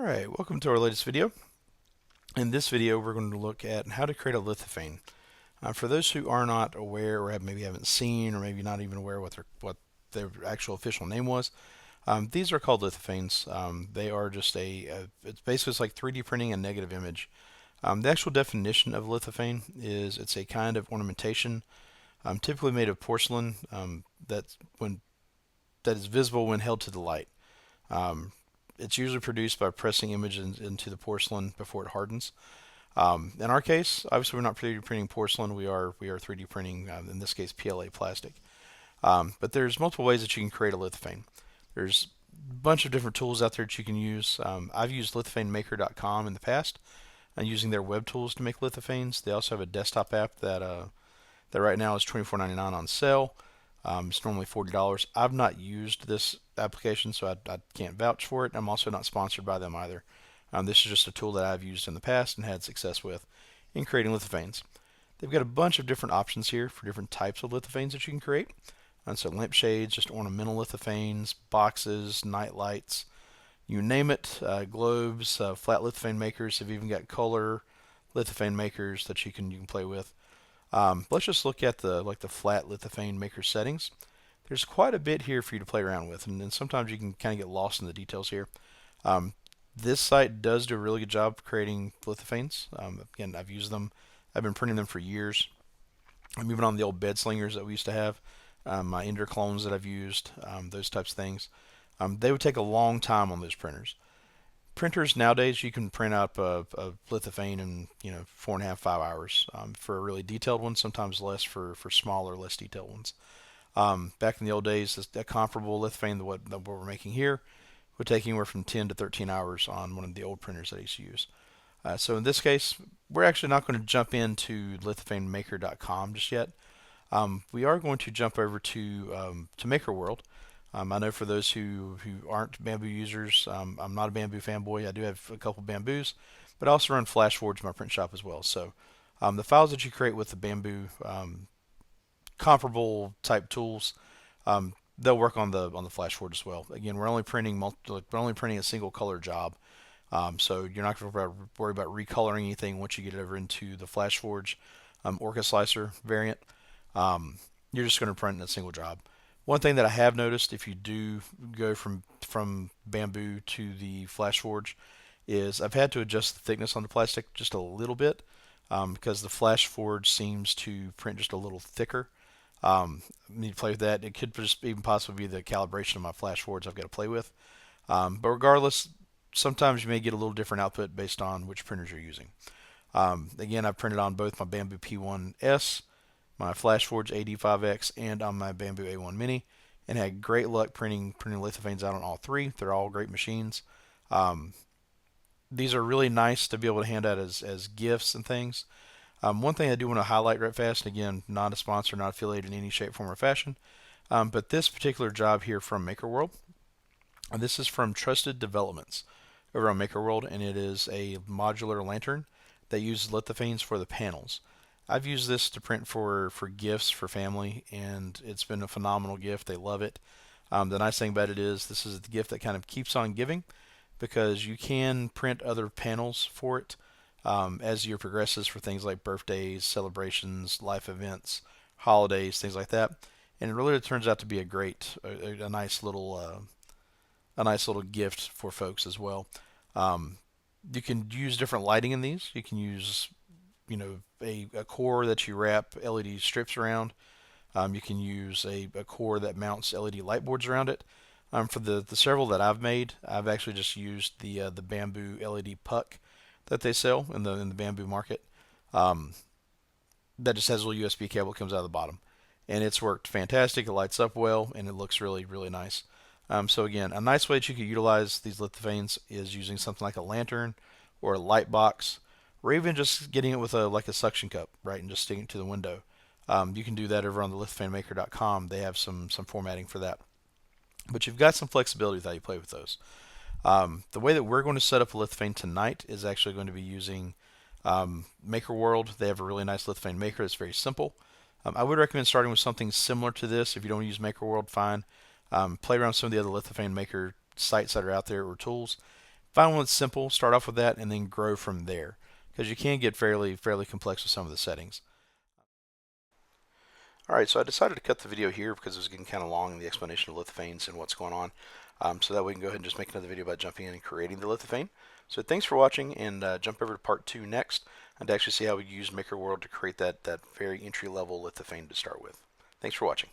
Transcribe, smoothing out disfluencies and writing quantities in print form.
Alright, welcome to our latest video. In this video we're going to look at how to create a lithophane. For those who are not aware or maybe haven't seen or maybe not even aware what their actual official name was, these are called lithophanes. They are just it's basically like 3D printing a negative image. The actual definition of lithophane is it's a kind of ornamentation typically made of porcelain that is visible when held to the light. It's usually produced by pressing images into the porcelain before it hardens. In our case, obviously we're not 3D printing porcelain. We are 3D printing, in this case, PLA plastic. But there's multiple ways that you can create a lithophane. There's a bunch of different tools out there that you can use. I've used LithophaneMaker.com in the past, using their web tools to make lithophanes. They also have a desktop app that right now is $24.99 on sale. It's normally $40. I've not used this application, so I can't vouch for it. I'm also not sponsored by them either. This is just a tool that I've used in the past and had success with in creating lithophanes. They've got a bunch of different options here for different types of lithophanes that you can create. And so lampshades, just ornamental lithophanes, boxes, night lights, you name it. Globes, flat lithophane makers have even got color lithophane makers that you can play with. Let's just look at the flat lithophane maker settings. There's quite a bit here for you to play around with, and then sometimes you can kind of get lost in the details here. This site does do a really good job creating lithophanes. Again, I've used them. I've been printing them for years. I'm even on the old bed slingers that we used to have, my Ender clones that I've used, those types of things. They would take a long time on those printers. Printers nowadays, you can print up a lithophane in 4.5, 5 hours for a really detailed one. Sometimes less for smaller, less detailed ones. Back in the old days, a comparable lithophane to what we're making here would take anywhere from 10 to 13 hours on one of the old printers that I used to use. So in this case, we're actually not going to jump into LithophaneMaker.com just yet. We are going to jump over to Makerworld. I know for those who aren't Bambu users, I'm not a Bambu fanboy. I do have a couple Bambus, but I also run FlashForge in my print shop as well. So the files that you create with the Bambu comparable type tools, they'll work on the FlashForge as well. Again, we're only printing a single color job, so you're not going to worry about recoloring anything once you get it over into the FlashForge Orca Slicer variant. You're just going to print in a single job. One thing that I have noticed, if you do go from Bambu to the FlashForge, is I've had to adjust the thickness on the plastic just a little bit because the FlashForge seems to print just a little thicker. I need to play with that. It could just even possibly be the calibration of my FlashForge I've got to play with. But regardless, sometimes you may get a little different output based on which printers you're using. Again, I've printed on both my Bambu P1S, my FlashForge AD5X, and on my Bambu A1 Mini, and had great luck printing lithophanes out on all three. They're all great machines. These are really nice to be able to hand out as gifts and things. One thing I do want to highlight right fast, again, not a sponsor, not affiliated in any shape, form, or fashion, but this particular job here from Makerworld, this is from Trusted Developments over on Makerworld, and it is a modular lantern that uses lithophanes for the panels. I've used this to print for gifts for family, and it's been a phenomenal gift. They love it. The nice thing about it is this is the gift that kind of keeps on giving, because you can print other panels for it as the year progresses for things like birthdays, celebrations, life events, holidays, things like that. And it really turns out to be a nice little gift for folks as well. You can use different lighting in these. You can use a core that you wrap LED strips around. You can use a core that mounts LED light boards around it. For the several that I've made, I've actually just used the Bambu LED puck that they sell in the Bambu market. That just has a little USB cable that comes out of the bottom, and it's worked fantastic. It lights up well, and it looks really, really nice. So again, a nice way that you could utilize these lithophanes is using something like a lantern or a light box, or even just getting it with a suction cup, right, and just sticking it to the window. You can do that over on the LithophaneMaker.com. They have some formatting for that. But you've got some flexibility with how you play with those. The way that we're going to set up a lithophane tonight is actually going to be using Makerworld. They have a really nice lithophane maker that's very simple. I would recommend starting with something similar to this. If you don't use Makerworld, fine. Play around some of the other lithophane maker sites that are out there or tools. Find one that's simple, start off with that, and then grow from there, because you can get fairly complex with some of the settings. Alright, so I decided to cut the video here because it was getting kind of long in the explanation of Lithophanes and what's going on. So that we can go ahead and just make another video about jumping in and creating the Lithophane. So thanks for watching, and jump over to part 2 next, and to actually see how we use Makerworld to create that very entry-level Lithophane to start with. Thanks for watching.